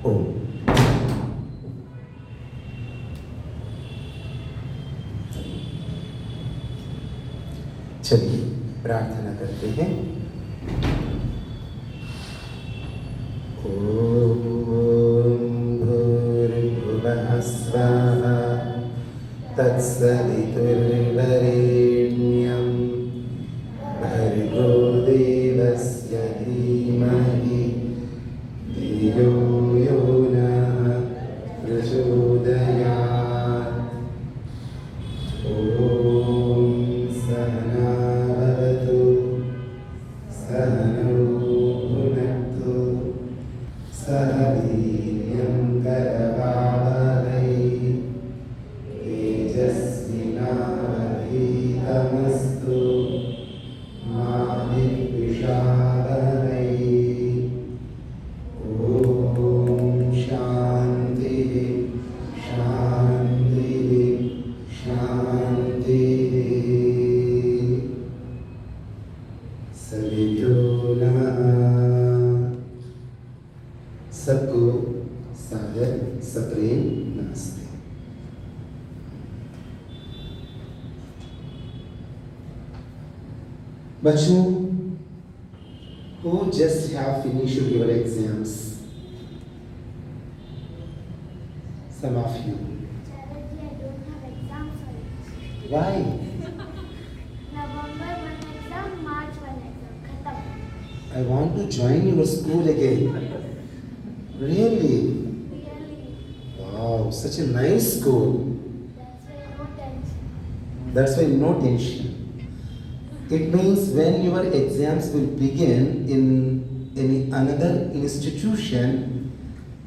ओम। चलिए प्रार्थना करते हैं। ओम भूर्भुवः स्वः तत्सवितुर्वरेण्यं भर्गो देवस्य धीमहि धियो यो नः प्रचोदयात्। ॐ सहना भवतु सहनौ भुनक्तु सह वीर्यं करवावहै तेजस्विनावधीतमस्तु मा विद्विषावहै। ॐ शान्तिः शान्तिः शान्तिः। सविभ्यो नमः। सबको सादर सप्रेम नमस्ते। बच्चों, who just have finished your exams? Some of you. Charity, I don't have exams for it. Why? November one exam, March one exam. Khatam. I want to join your school again. Really? Really. Wow, such a nice school. That's why no tension. That's why no tension. It means when your exams will begin in any another institution,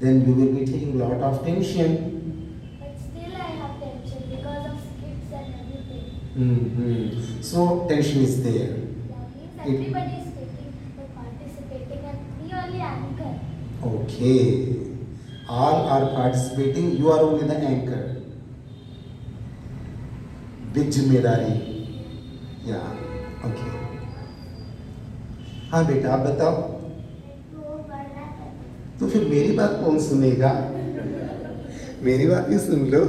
then you will be taking a lot of tension. But still I have tension because of skits and everything. So tension is there. That means everybody is taking or participating and me only anchor. Okay. All are participating, you are only the anchor. Big जिम्मेदारी. Yeah. Okay. हाँ बेटा, आप बताओ। तो पढ़ना है. तो फिर मेरी बात कौन सुनेगा? मेरी बात भी सुन लो।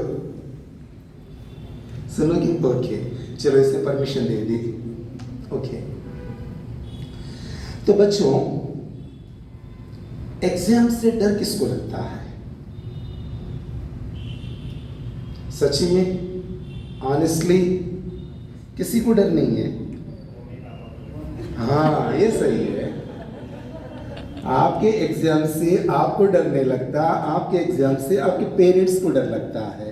सुनोगी? ओके, चलो इसे परमिशन दे दी। ओके। तो बच्चों, एग्जाम से डर किसको लगता है? सच्ची में, ऑनेस्टली, किसी को डर नहीं है? हाँ, ये सही है। आपके एग्जाम से आपको डर नहीं लगता, आपके एग्जाम से आपके पेरेंट्स को डर लगता है।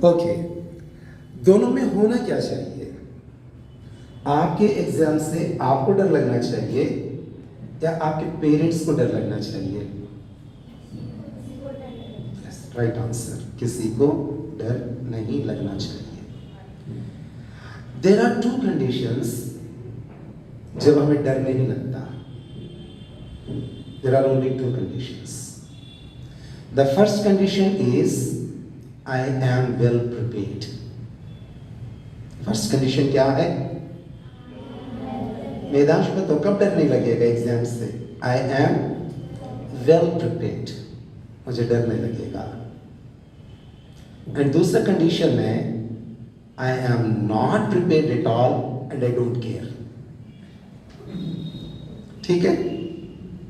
ओके, दोनों में होना क्या चाहिए? आपके एग्जाम से आपको डर लगना चाहिए या आपके पेरेंट्स को डर लगना चाहिए? राइट आंसर, किसी को डर नहीं लगना चाहिए। There are two conditions जब हमें डर नहीं लगता। There are only two conditions. The first condition is I am well prepared. First condition क्या है? वेदांश में तो कब डर नहीं लगेगा एग्जाम से? I am well prepared. मुझे डर नहीं लगेगा। And दूसरा कंडीशन है I am not prepared at all and I don't care. ठीक है?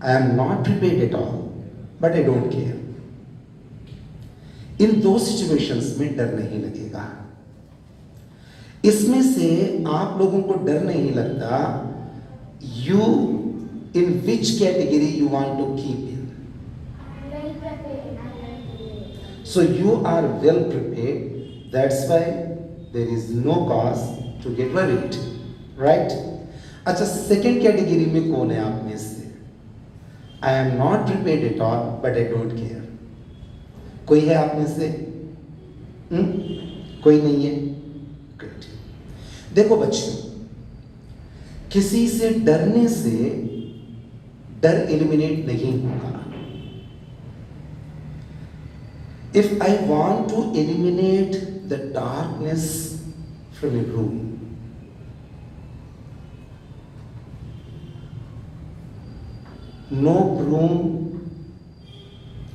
I am not prepared at all but I don't care. इन दो सिचुएशंस में डर नहीं लगेगा। इसमें से आप लोगों को डर नहीं लगता, you in which category you want to keep in? Well prepared. So you are well prepared, that's why there is no cause to get worried, right? अच्छा, सेकेंड कैटेगरी में कौन है आप में से? I am not prepared at all but I don't care. कोई है आप में से? कोई नहीं है? Great. देखो बच्चों, किसी से डरने से डर एलिमिनेट नहीं होगा। If I want to eliminate the darkness from a room, No broom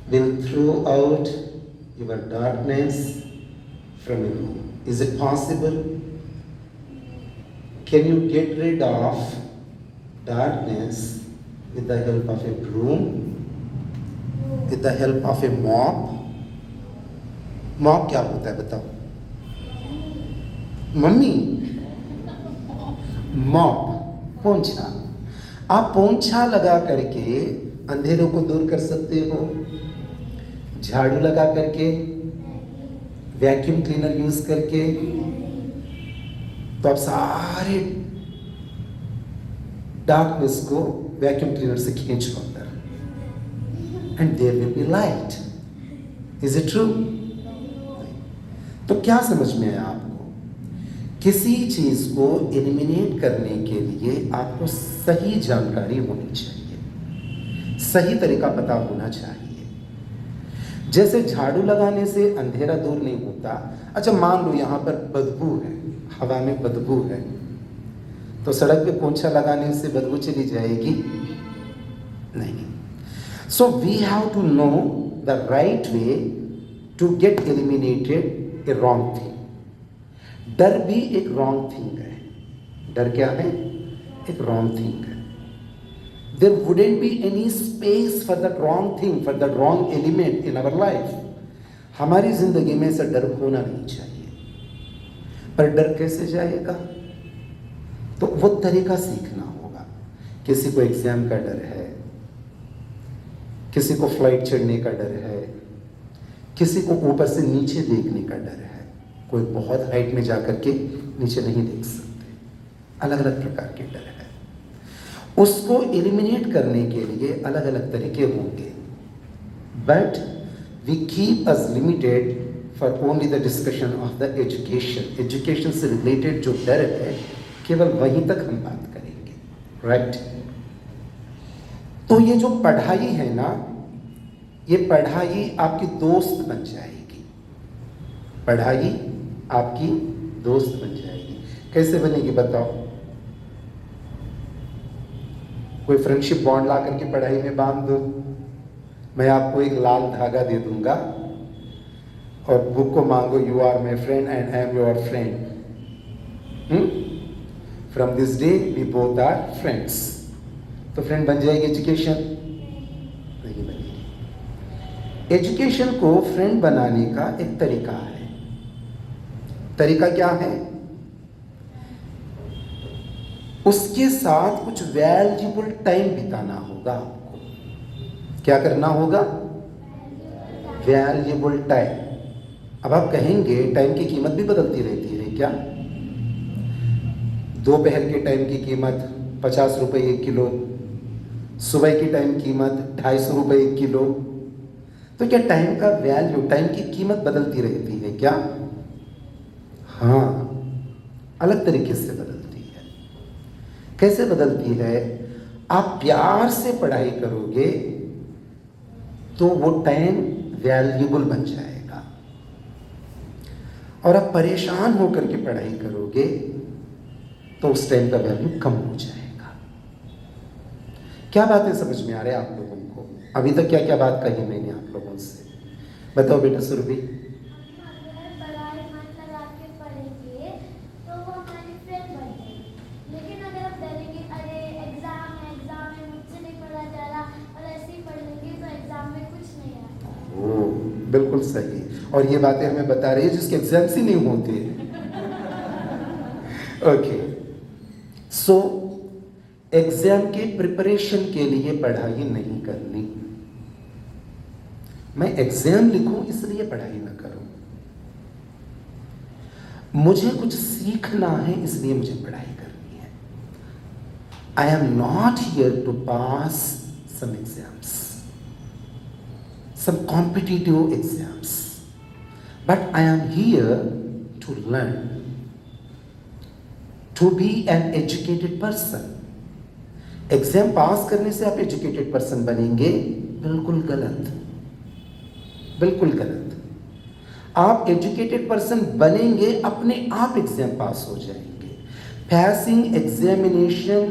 will throw out your darkness from your room. Is it possible? Can you get rid of darkness with the help of a broom? With the help of a mop? Mop क्या होता है बताओ? Mummy, mop, पोंछा। आप पोंछा लगा करके अंधेरों को दूर कर सकते हो, झाड़ू लगा करके, वैक्यूम क्लीनर यूज करके, तो आप सारे डार्कनेस को वैक्यूम क्लीनर से खींच लो अंदर, and there will be light. Is it true? तो क्या समझ में आया आपको? किसी चीज को एलिमिनेट करने के लिए आपको सही जानकारी होनी चाहिए, सही तरीका पता होना चाहिए। जैसे झाड़ू लगाने से अंधेरा दूर नहीं होता। अच्छा मान लो यहाँ पर बदबू है, हवा में बदबू है, तो सड़क पे पोंछा लगाने से बदबू चली जाएगी? नहीं। So we have to know the right way to get eliminated a wrong thing. डर भी एक रॉन्ग थिंग है। डर क्या है? एक रॉन्ग थिंग है। There wouldn't be any space for that wrong thing, for that wrong element in our life. हमारी जिंदगी में ऐसा डर होना नहीं चाहिए। पर डर कैसे जाएगा? तो वो तरीका सीखना होगा। किसी को एग्जाम का डर है, किसी को फ्लाइट चढ़ने का डर है, किसी को ऊपर से नीचे देखने का डर है, कोई बहुत हाइट में जाकर के नीचे नहीं देख सकते। अलग अलग प्रकार के डर है। उसको एलिमिनेट करने के लिए अलग अलग तरीके होंगे, but we keep us limited for only the discussion of the education. Education से रिलेटेड जो डर है केवल वहीं तक हम बात करेंगे, राइट? तो ये जो पढ़ाई है ना, ये पढ़ाई आपकी दोस्त बन जाएगी। पढ़ाई आपकी दोस्त बन जाएगी। कैसे बनेगी बताओ? कोई फ्रेंडशिप बॉन्ड ला करके पढ़ाई में बांध दो। मैं आपको एक लाल धागा दे दूंगा और बुक को मांगो, you are my friend and I am your friend. From this day we both are friends. तो फ्रेंड बन जाएगी एजुकेशन? नहीं बनेगी। एजुकेशन को फ्रेंड बनाने का एक तरीका है। तरीका क्या है? उसके साथ कुछ वैल्यूएबल टाइम बिताना होगा आपको। क्या करना होगा? Valuable time. अब आप कहेंगे टाइम की कीमत भी बदलती रहती है क्या? दोपहर के टाइम की कीमत 50 रुपए 1 किलो, सुबह की टाइम कीमत 250 रुपए 1 किलो। तो क्या टाइम का वैल्यू, टाइम की कीमत बदलती रहती है क्या? हाँ, अलग तरीके से बदलती है। कैसे बदलती है? आप प्यार से पढ़ाई करोगे तो वो टाइम वैल्यूएबल बन जाएगा, और आप परेशान होकर के पढ़ाई करोगे तो उस टाइम का वैल्यू कम हो जाएगा। क्या बातें समझ में आ रहे हैं आप लोगों को? अभी तक क्या क्या बात कही मैंने आप लोगों से? बताओ बेटा सुरभि। अगर पढ़ाई मन लगा के पढ़ेंगे तो वो हमारी फ्रेंड बनेगी। लेकिन अगर आप डरेंगे, अरे एग्जाम है मुझसे नहीं पढ़ा जा रहा, और ऐसे ही पढ़ लेंगे तो एग्जाम में कुछ नहीं आता। ओह, बिल्कुल सही। और ये बातें हमें बता रही है जिसके एग्जाम्स ही नहीं होते। ओके, सो एग्जाम के प्रिपरेशन के लिए पढ़ाई नहीं करनी। मैं एग्जाम लिखूं इसलिए पढ़ाई ना करूं। मुझे कुछ सीखना है इसलिए मुझे पढ़ाई करनी है। I am not here to pass some exams, some competitive exams, but I am here to learn, to be an educated person. Exam pass करने से आप एजुकेटेड पर्सन बनेंगे? बिल्कुल गलत, बिल्कुल गलत। आप एजुकेटेड पर्सन बनेंगे अपने आप एग्जाम पास हो जाएंगे। Passing examination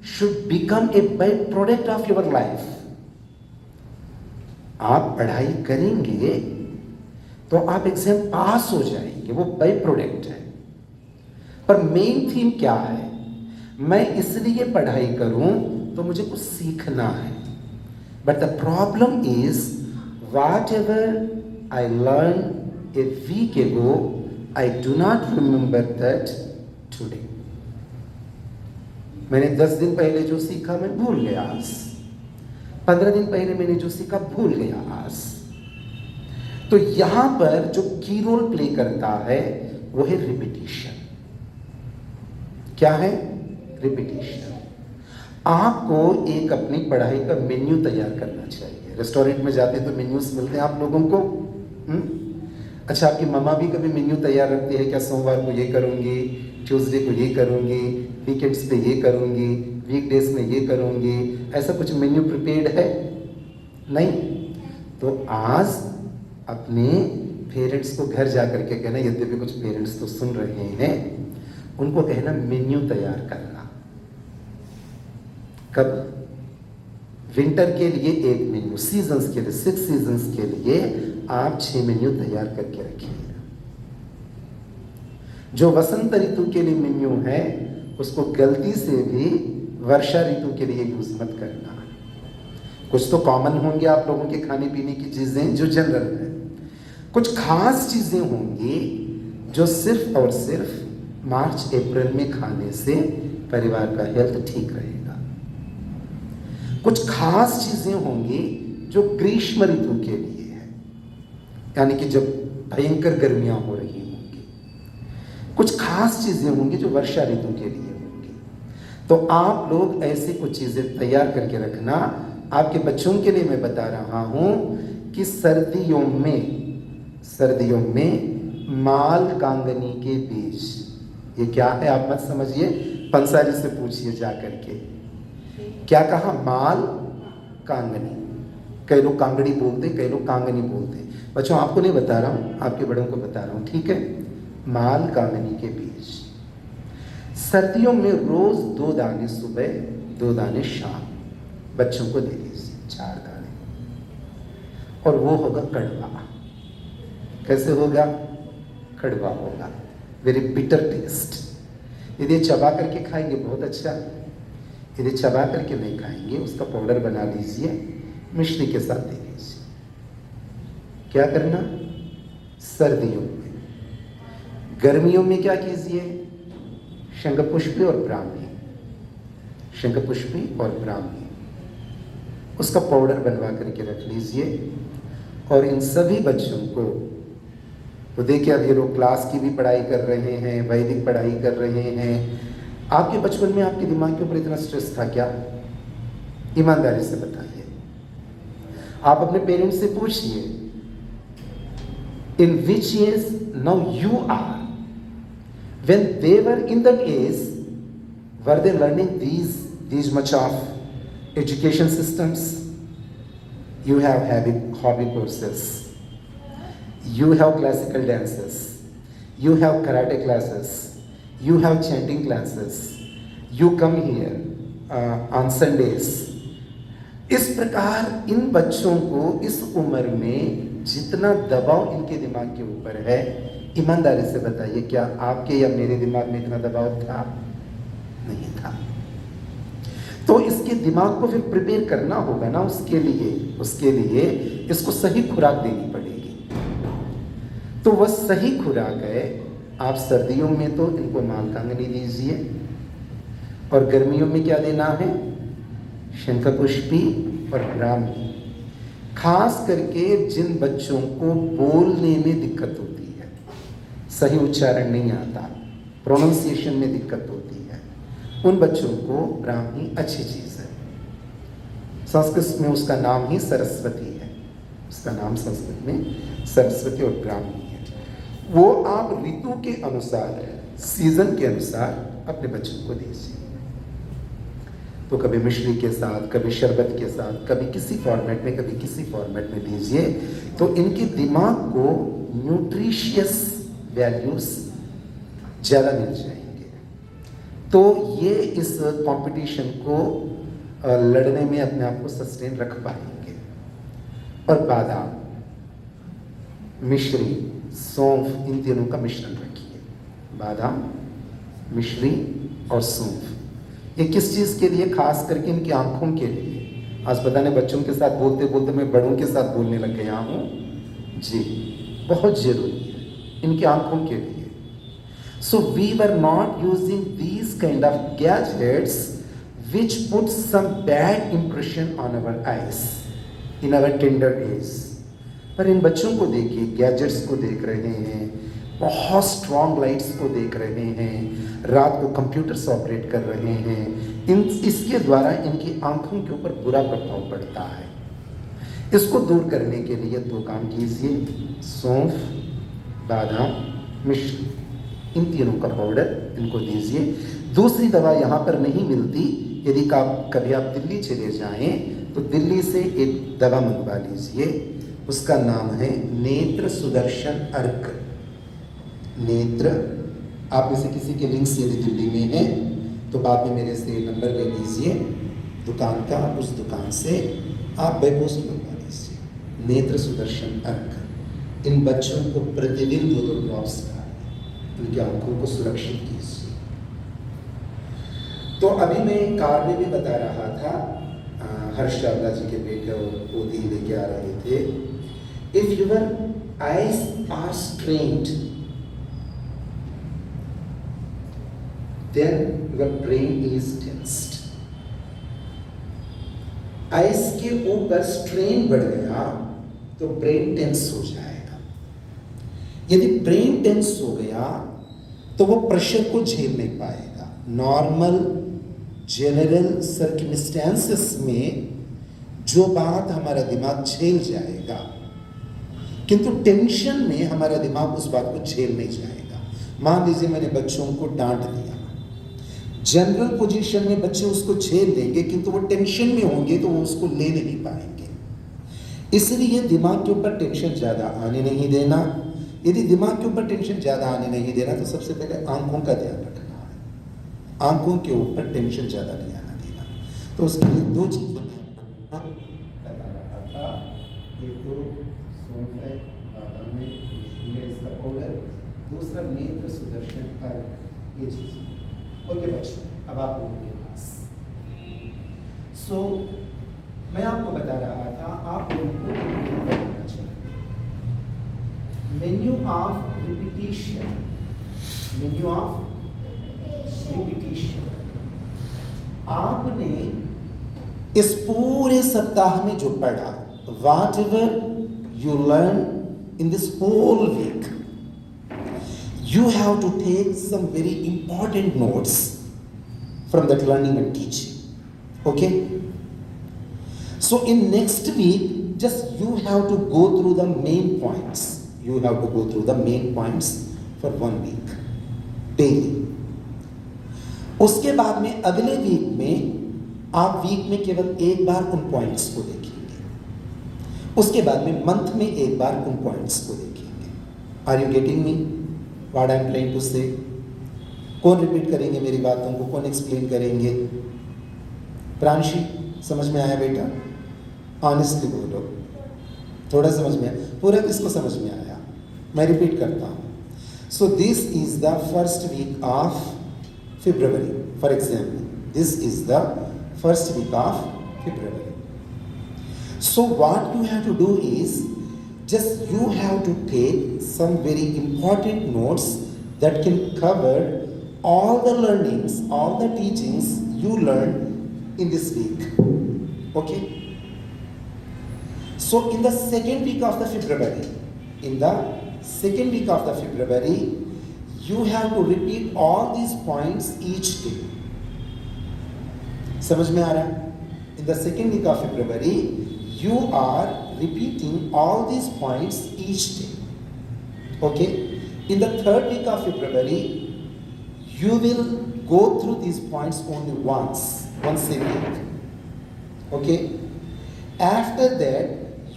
should become a byproduct of your life. आप पढ़ाई करेंगे तो आप एग्जाम पास हो जाएंगे, वो बाई प्रोडक्ट है। पर मेन थीम क्या है? मैं इसलिए पढ़ाई करूं तो मुझे कुछ सीखना है। But the problem is whatever I learn a week ago, I do not remember that today. मैंने 10 दिन पहले जो सीखा मैं भूल गया आज। 15 दिन पहले मैंने जो सीखा भूल गया आज। तो यहां पर जो की रोल प्ले करता है वो है रिपीटिशन। क्या है? रिपीटिशन। आपको एक अपनी पढ़ाई का मेन्यू तैयार करना चाहिए। रेस्टोरेंट में जाते हैं तो मेन्यूज मिलते हैं आप लोगों को। अच्छा, आपकी मम्मा भी कभी मेन्यू तैयार रखती है क्या? सोमवार को ये करूंगी, ट्यूसडे को ये करूंगी, वीकेंड्स पे ये करूंगी, वीकडेज में ये करूंगी, ऐसा कुछ मेन्यू प्रिपेयर्ड है? नहीं। तो आज अपने पेरेंट्स को घर जा करके कहना, यद्यपि कुछ पेरेंट्स तो सुन रहे हैं, उनको कहना मेन्यू तैयार करना। कब? विंटर के लिए एक मेन्यू, सीजन्स के लिए 6 सीजन्स के लिए आप 6 मेन्यू तैयार करके रखिए। जो वसंत ऋतु के लिए मेन्यू है उसको गलती से भी वर्षा ऋतु के लिए यूज मत करना। कुछ तो कॉमन होंगे आप लोगों के खाने पीने की चीजें जो जनरल है, कुछ खास चीजें होंगी जो सिर्फ और सिर्फ मार्च अप्रैल में खाने से परिवार का हेल्थ ठीक रहेगा। कुछ खास चीजें होंगी जो ग्रीष्म ऋतु के लिए है, यानी कि जब भयंकर गर्मियां हो रही होंगी। कुछ खास चीजें होंगी जो वर्षा ऋतु के लिए होंगी। तो आप लोग ऐसी कुछ चीजें तैयार करके रखना। आपके बच्चों के लिए मैं बता रहा हूं कि सर्दियों में माल कांगनी के बीज, ये क्या है आप मत समझिए, पंसारी से पूछिए जा करके। क्या कहा? माल कांगनी। कई लोग कांगड़ी बोलते, कई लोग कांगनी बोलते। बच्चों आपको नहीं बता रहा हूं, आपके बड़ों को बता रहा हूं, ठीक है? माल कांगनी के बीज सर्दियों में रोज 2 दाने सुबह, 2 दाने शाम बच्चों को दे दीजिए, 4 दाने। और वो होगा कड़वा। कैसे होगा? कड़वा होगा, वेरी बिटर टेस्ट। यदि चबा करके खाएंगे बहुत अच्छा, यदि चबा करके नहीं खाएंगे उसका पाउडर बना लीजिए, मिश्री के साथ दे लीजिए। क्या करना? सर्दियों में। गर्मियों में क्या कीजिए? शंखपुष्पी और ब्राह्मी, शंखपुष्पी और ब्राह्मी, उसका पाउडर बनवा करके रख लीजिए। और इन सभी बच्चों को, तो देखिए अब ये लोग क्लास की भी पढ़ाई कर रहे हैं, वैदिक पढ़ाई कर रहे हैं। आपके बचपन में आपके दिमाग के ऊपर इतना स्ट्रेस था क्या? ईमानदारी से बताइए। आप अपने पेरेंट्स से पूछिए, in which age now you are, when they were in that age, were they learning these much of education systems? You have hobby courses, you have classical dances, you have karate classes, you have chanting classes, you come here on Sundays. इस प्रकार इन बच्चों को इस उम्र में जितना दबाव इनके दिमाग के ऊपर है, ईमानदारी से बताइए क्या आपके या मेरे दिमाग में इतना दबाव था? नहीं था। तो इसके दिमाग को फिर प्रिपेयर करना होगा ना, उसके लिए इसको सही खुराक देनी पड़ेगी। तो वह सही खुराक है, आप सर्दियों में तो इनको मालकांगनी दीजिए, और गर्मियों में क्या देना है? शंखपुष्पी और ब्राह्मी। खास करके जिन बच्चों को बोलने में दिक्कत होती है, सही उच्चारण नहीं आता, प्रोनाउंसिएशन में दिक्कत होती है, उन बच्चों को ब्राह्मी अच्छी चीज़ है। संस्कृत में उसका नाम ही सरस्वती है, उसका नाम संस्कृत में सरस्वती और ब्राह्मी है। वो आप ऋतु के अनुसार, सीजन के अनुसार अपने बच्चों को दीजिए। तो कभी मिश्री के साथ, कभी शरबत के साथ, कभी किसी फॉर्मेट में, कभी किसी फॉर्मेट में दीजिए। तो इनके दिमाग को न्यूट्रिशियस वैल्यूज ज़्यादा मिल जाएंगे। तो ये इस कंपटीशन को लड़ने में अपने आप को सस्टेन रख पाएंगे। और बादाम, मिश्री, सौंफ, इन तीनों का मिश्रण रखिए। बादाम, मिश्री और सौंफ। ये किस चीज़ के लिए? खास करके इनकी आंखों के लिए। आज पता नहीं बच्चों के साथ बोलते बोलते मैं बड़ों के साथ बोलने लग गया हूँ जी। बहुत जरूरी है इनकी आंखों के लिए। So we were not using these kind of gadgets which put some bad impression on our eyes in our tender age. पर इन बच्चों को देखिए, गैजेट्स को देख रहे हैं, बहुत स्ट्रॉन्ग लाइट्स को देख रहे हैं, रात को कंप्यूटर्स ऑपरेट कर रहे हैं। इसके द्वारा इनकी आंखों के ऊपर बुरा प्रभाव पड़ता है। इसको दूर करने के लिए दो काम कीजिए, सौंफ, बादाम, मिश्री, इन तीनों का पाउडर इनको दीजिए। दूसरी दवा यहाँ पर नहीं मिलती। यदि कभी आप दिल्ली चले जाएं तो दिल्ली से एक दवा मंगवा लीजिए, उसका नाम है नेत्र सुदर्शन अर्क। नेत्र, आप में से किसी के लिंक्स यदि दिल्ली में है तो बाद में मेरे से नंबर ले लीजिए दुकान का, उस दुकान से आप बाय पोस्ट मंगवा लीजिए नेत्र सुदर्शन अर्क। इन बच्चों को प्रतिदिन 2-2 ड्रॉप्स डालें, उनकी आंखों को सुरक्षित कीजिए। तो अभी मैं कार में भी बता रहा था, हर्ष चावला जी के बेटे वो दी लेके आ रहे थे, if your eyes are strained then your brain is tensed. Eyes के ऊपर स्ट्रेन बढ़ गया तो ब्रेन टेंस हो जाएगा। यदि ब्रेन टेंस हो गया तो वो प्रेशर को झेल नहीं पाएगा। नॉर्मल जनरल सर्कमस्टेंसेस में जो बात हमारा दिमाग झेल जाएगा, किंतु टेंशन में हमारा दिमाग उस बात को झेल नहीं जाएगा। मान लीजिए मैंने बच्चों को डांट दिया, जनरल पोजीशन में बच्चे उसको झेल लेंगे, किंतु वो टेंशन में होंगे तो वो उसको ले नहीं पाएंगे। इसलिए दिमाग के ऊपर टेंशन ज़्यादा आने नहीं देना। यदि दिमाग के ऊपर टेंशन ज़्यादा आने नहीं देना तो सबसे पहले आंखों का ध्यान रखना है। आंखों के ऊपर टेंशन ज़्यादा नहीं आना देना। तो उसके लिए 2 चीज़ें बता रहा था, एक तो सौंफ है, बादाम में, इसका पाउडर, दूसरा नेत्र सुदर्शन अर्क, ये चीज़। ओके बच्चों, अब आप लोगों के पास मैं आपको बता रहा था, आप लोगों को करना चाहिए menu of repetition. Menu of repetition आपने इस पूरे सप्ताह में जो पढ़ा, whatever you learn in this whole week, you have to take some very important notes from that learning and teaching. Okay? So in next week, just you have to go through the main points. You have to go through the main points for 1 week daily. उसके बाद में अगले week में आप week में केवल एक बार उन पॉइंट्स को देखेंगे। उसके बाद में मंथ में एक बार उन पॉइंट्स को देखेंगे। Are you getting me? What I am trying to say? कौन रिपीट करेंगे मेरी बातों को? कौन एक्सप्लेन करेंगे? प्रांशी, समझ में आया बेटा? ऑनेस्टली बोलो, थोड़ा समझ में आया? पूरा किसको समझ में आया? मैं रिपीट करता हूँ। So this is the first week of February. For example, this is the first week of February. So what you have to do is, just you have to take some very important notes that can cover all the learnings, all the teachings you learned in this week. Okay? So in the second week of the February, you have to repeat all these points each day. समझ में आ रहा है? In the second week of February, you are repeating all these points each day. Okay? In the third week of February, you will go through these points only once a week. Okay? After that,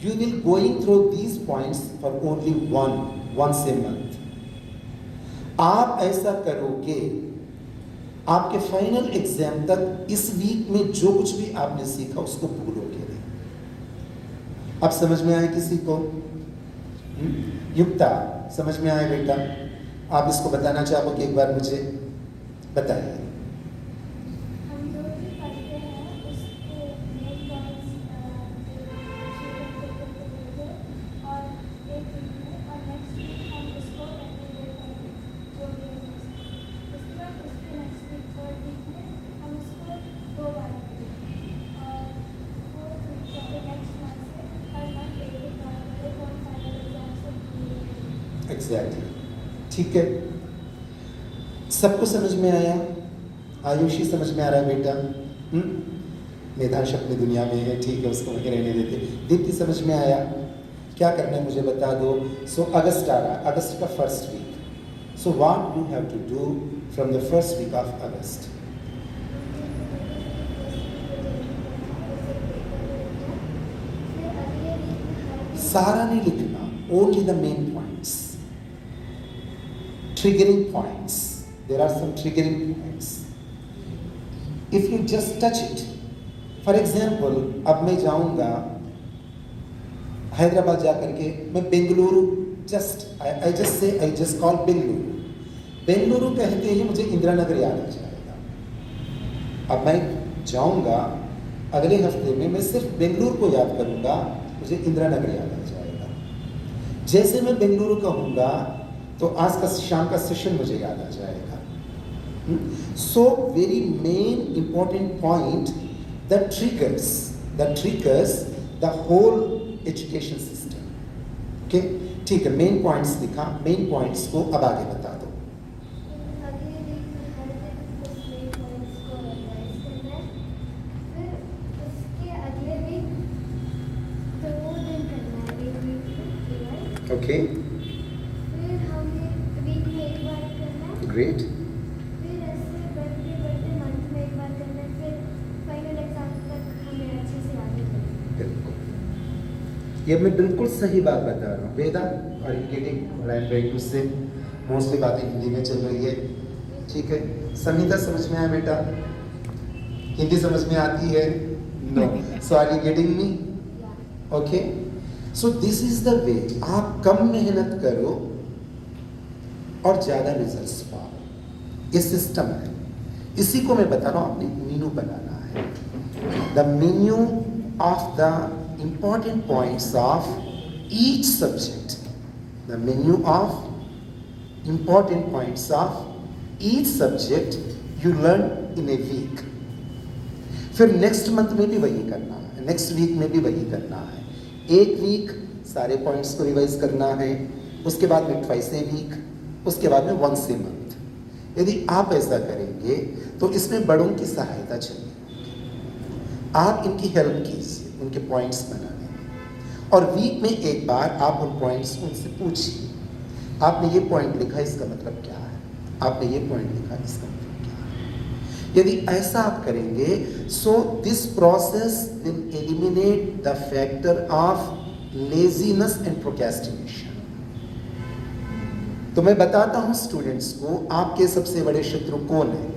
you will going through these points for only once a month. आप ऐसा करोगे आपके final exam तक इस week में जो कुछ भी आपने सीखा उसको भूलोगे नहीं। अब समझ में आया किसी को? युक्ता, समझ में आया बेटा? आप इसको बताना चाहोगे एक बार मुझे बताइए। हम जो भी पढ़ते हैं उसके मेन पॉइंट्स और एक वीक में और नेक्स्ट वीक हम उसको एप्लीकेट करेंगे जो भी है उसके बाद उसके नेक्स्ट वीक थर्ड वीक में हम उसको 2 बार करेंगे और फोर्थ वीक जैसे नेक्स्ट मंथ से हर मंथ एक बार करेंगे और फाइनल एग्जाम से पूरी एग्जैक्टली, ठीक है। सबको समझ में आया? आयुषी समझ में आ रहा है बेटा? मेधांश अपनी दुनिया में है, ठीक है, उसको वहीं रहने देते। दीप्ति समझ में आया? क्या करना है मुझे बता दो। सो अगस्त आ रहा है, अगस्त का first week. So what you have to do from the first week of August? सारा नहीं लिखना, only the main points, triggering points. There are some triggering points. If you just touch it, for example, अब मैं जाऊंगा हैदराबाद जा करके मैं Bengaluru, I just call Bengaluru. Bengaluru कहते ही मुझे इंदिरा नगर याद आ जाएगा। अब मैं जाऊंगा अगले हफ्ते में, मैं सिर्फ बेंगलुरु को याद करूंगा, मुझे इंदिरा नगर याद आ जाएगा। जैसे मैं बेंगलुरु कहूंगा तो आज का शाम का सेशन मुझे याद आ जाएगा। So very main important point, the triggers the whole education system. Okay, ठीक है, मेन पॉइंट्स लिखा, मेन पॉइंट्स को अब आगे बता दो। अगले वीक में हर दिन उस मेन पॉइंट्स को रिवाइज करना है, फिर उसके अगले वीक 2 दिन करना है, एक वीक रिवाइज। ओके, फिर हमें वीक में एक बार करना है, ग्रेट। फिर ऐसे बढ़ते मंथ में एक बार करना है, फिर फाइनल एग्जाम तक हमें अच्छे से आगे करना बिल्कुल, ये मैं बिल्कुल सही बात बता रहा हूँ। वेदा, और गेटिंग राइट राइट टू से मोस्टली बातें हिंदी में चल रही है, ठीक है। संगीता समझ में आया बेटा? हिंदी समझ में आती है? No. So are you getting me? Okay, so this is the way. आप कम मेहनत करो और ज्यादा रिजल्ट्स पाओ, ये सिस्टम है। इसी को मैं बता रहा हूँ, आपने मेन्यू बनाना है। The menu of the important points of each subject, the menu of important points of each subject you learn in a week. फिर नेक्स्ट मंथ में भी वही करना है, नेक्स्ट वीक में भी वही करना है। एक वीक सारे पॉइंट्स को रिवाइज करना है, उसके बाद में ट्वाइस ए वीक, उसके बाद में वंस ए मंथ। यदि आप ऐसा करेंगे तो इसमें बड़ों की सहायता चाहिए। आप इनकी हेल्प कीजिए उनके पॉइंट्स बनाने में, और वीक में एक बार आप उन पॉइंट्स उनसे पूछिए, आपने ये पॉइंट लिखा, इसका मतलब क्या है? आपने ये पॉइंट लिखा, इसका मतलब क्या है? यदि ऐसा आप करेंगे, so this process will eliminate the factor of laziness and procrastination. तो मैं बताता हूं स्टूडेंट्स को, आपके सबसे बड़े शत्रु कौन है?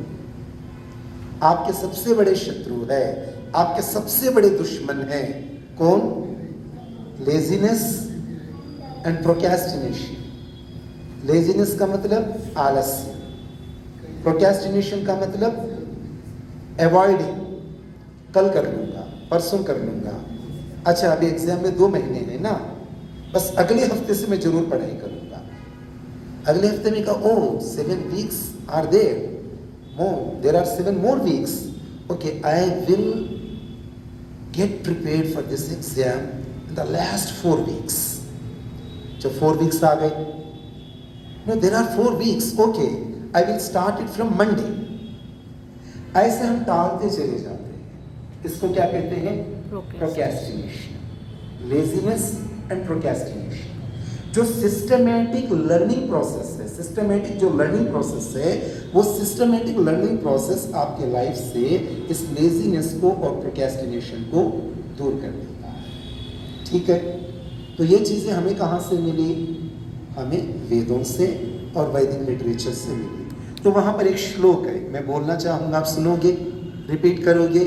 आपके सबसे बड़े शत्रु है, आपके सबसे बड़े दुश्मन हैं कौन? Laziness and procrastination. लेजीनेस का मतलब आलस्य, प्रोक्रेस्टिनेशन का मतलब अवॉइडिंग, कल कर लूंगा, परसों कर लूंगा। अच्छा, अभी एग्जाम में 2 महीने हैं ना, बस अगले हफ्ते से मैं जरूर पढ़ाई करूंगा। अगले हफ्ते में कहा, oh 7 weeks are there, there are 7 more weeks. Okay, I will get prepared for this exam in the last 4 weeks. So 4 weeks आ गए। No, there are 4 weeks. Okay, I will start it from Monday. ऐसे हम टालते चले जाते हैं। इसको क्या कहते हैं? Procrastination, laziness and procrastination. जो सिस्टमैटिक लर्निंग प्रोसेस है, सिस्टमैटिक जो लर्निंग प्रोसेस है, वो सिस्टमैटिक लर्निंग प्रोसेस आपके लाइफ से इस लेजीनेस को और प्रोक्रेस्टिनेशन को दूर कर देता है, ठीक है। तो ये चीज़ें हमें कहाँ से मिली? हमें वेदों से और वैदिक लिटरेचर से मिली। तो वहां पर एक श्लोक है, मैं बोलना चाहूंगा, आप सुनोगे, रिपीट करोगे,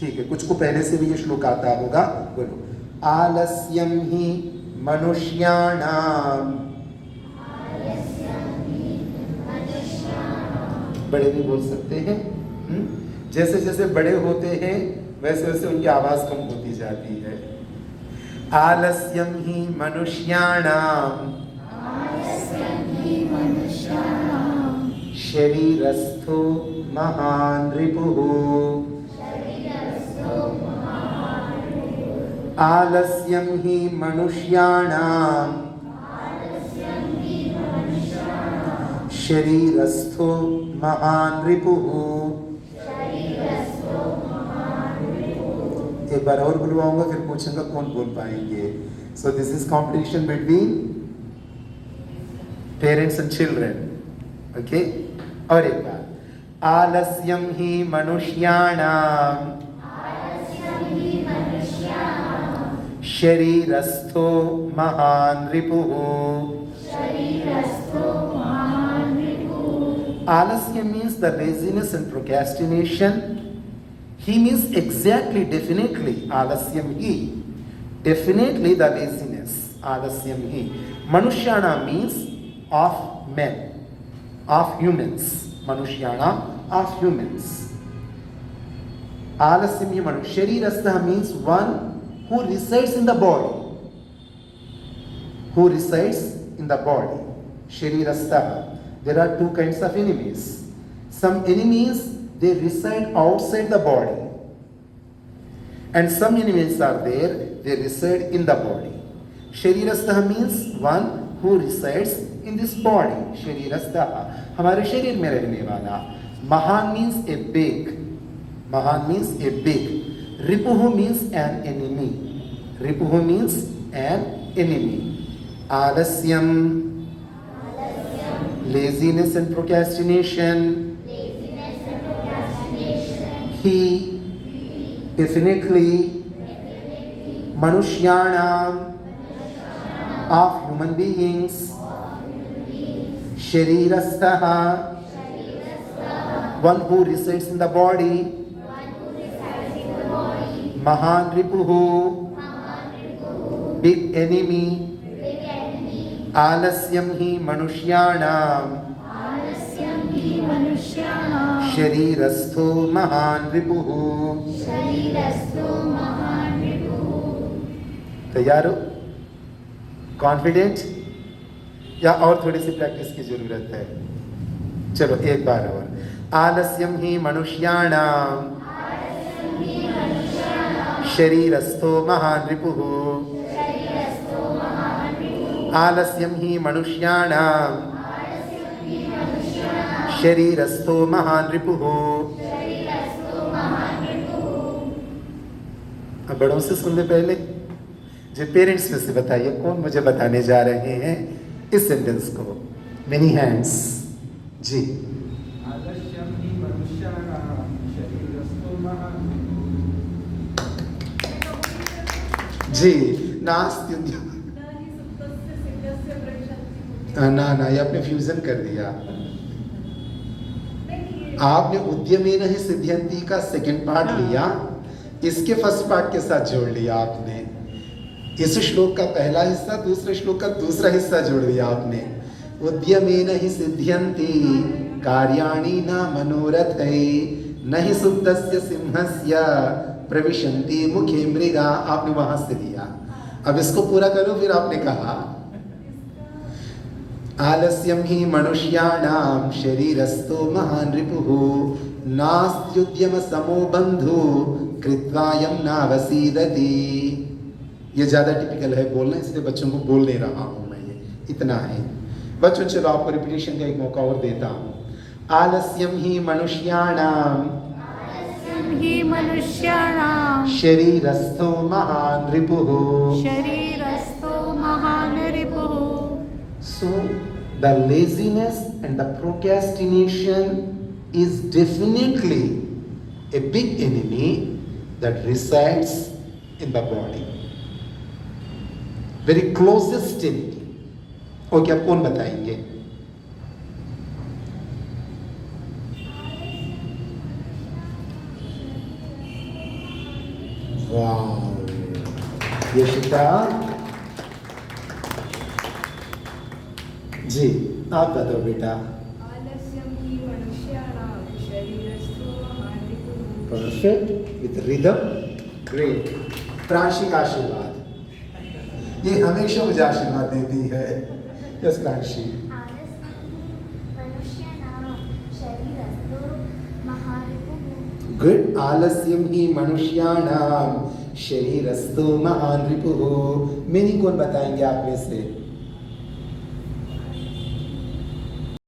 ठीक है? कुछ को पहले से भी ये श्लोक आता होगा, बोलो। आलस्यम ही मनुष्याणाम, बड़े भी बोल सकते हैं। जैसे जैसे बड़े होते हैं वैसे वैसे उनकी आवाज कम होती जाती है। आलस्यम ही मनुष्याणाम शरीरस्थो महान रिपुः। आलस्यम ही मनुष्याणाम शरीरस्थो महान रिपुः। एक बार और बुलवाऊंगा, फिर पूछूंगा कौन बोल पाएंगे। सो this is competition between parents and children, okay? और एक बार, आलस्यम ही मनुष्याणाम शरीरस्थो महान रिपुः। Alasya means the laziness and procrastination. He means exactly, definitely, alasyam hi. Definitely the laziness, alasyam hi. Manushyana means of men, of humans. Manushyana, of humans. Alasyam hi manu. Sharirastha means one who resides in the body. Who resides in the body. Sharirastha. There are two kinds of enemies. Some enemies, they reside outside the body. And some enemies are there, they reside in the body. Sharirastha means one who resides in this body. Sharirastha, हमारे शरीर में रहने वाला. Mahan means a big. Mahan means a big. Ripuhu means an enemy. Ripuhu means an enemy. Alasyam, laziness and procrastination. He, definitely, manushyanam, of human beings. Sharirastha, one who resides in the body. Mahan ripuhu, big enemy. आलस्यम ही मनुष्याणाम शरीरस्थो महान रिपुः। तैयार हो? Confident? या और थोड़ी सी practice की जरूरत है? चलो एक बार और। आलस्यम ही मनुष्याणाम शरीरस्थो महान रिपुः। आलस्यम ही मनुष्याणाम शरीरस्थो महान रिपुः। अब बड़ों से सुन ले पहले, जो पेरेंट्स में से बताइए कौन मुझे बताने जा रहे हैं इस सेंटेंस को। मेनी हैंड्स जी। आलस्यम ही मनुष्याणाम शरीरस्थो महान जी। नास्ति ना ना, ये आपने फ्यूजन कर दिया। आपने उद्यमेन ही सिद्ध्यन्ति का सेकंड पार्ट लिया, इसके फर्स्ट पार्ट के साथ जोड़ लिया आपने। इस श्लोक का पहला हिस्सा दूसरे श्लोक का दूसरा हिस्सा जोड़ दिया आपने। उद्यमेन ही सिद्ध्यन्ति कार्याणि न मनोरथै न हि सुप्तस्य सिंहस्य प्रविशन्ति मुखे मृगा। आपने वहां से लिया। अब इसको पूरा करो। फिर आपने कहा आलस्यम ही मनुष्याणाम शरीरस्थो महान रिपुः नास्त्युद्यम समो बंधु कृत्वायम नावसीदति। ये ज़्यादा टिपिकल है बोलना, इसलिए बच्चों को बोल नहीं रहा हूँ मैं, ये इतना है। बच्चों चलो आपको रिपीटेशन का एक मौका और देता हूँ। आलस्यम ही मनुष्याणाम शरीरस्थो महान रिपुः। So the laziness and the procrastination is definitely a big enemy that resides in the body. Very closest enemy. Okay, अब कौन बताएंगे? वाह यशिता जी आप बताओ बेटा आलस्यं हि मनुष्याणां शरीरस्थो महारिपुः। Perfect with rhythm great Pranshi का आशीर्वाद ये हमेशा मुझे आशीर्वाद देती है यस प्रांशी मनुष्याणां शरीरस्थो महारिपुः। गुड आलस्यम ही मनुष्याणाम शरीरस्थो महान रिपुः मीनिंग कौन बताएंगे आप में से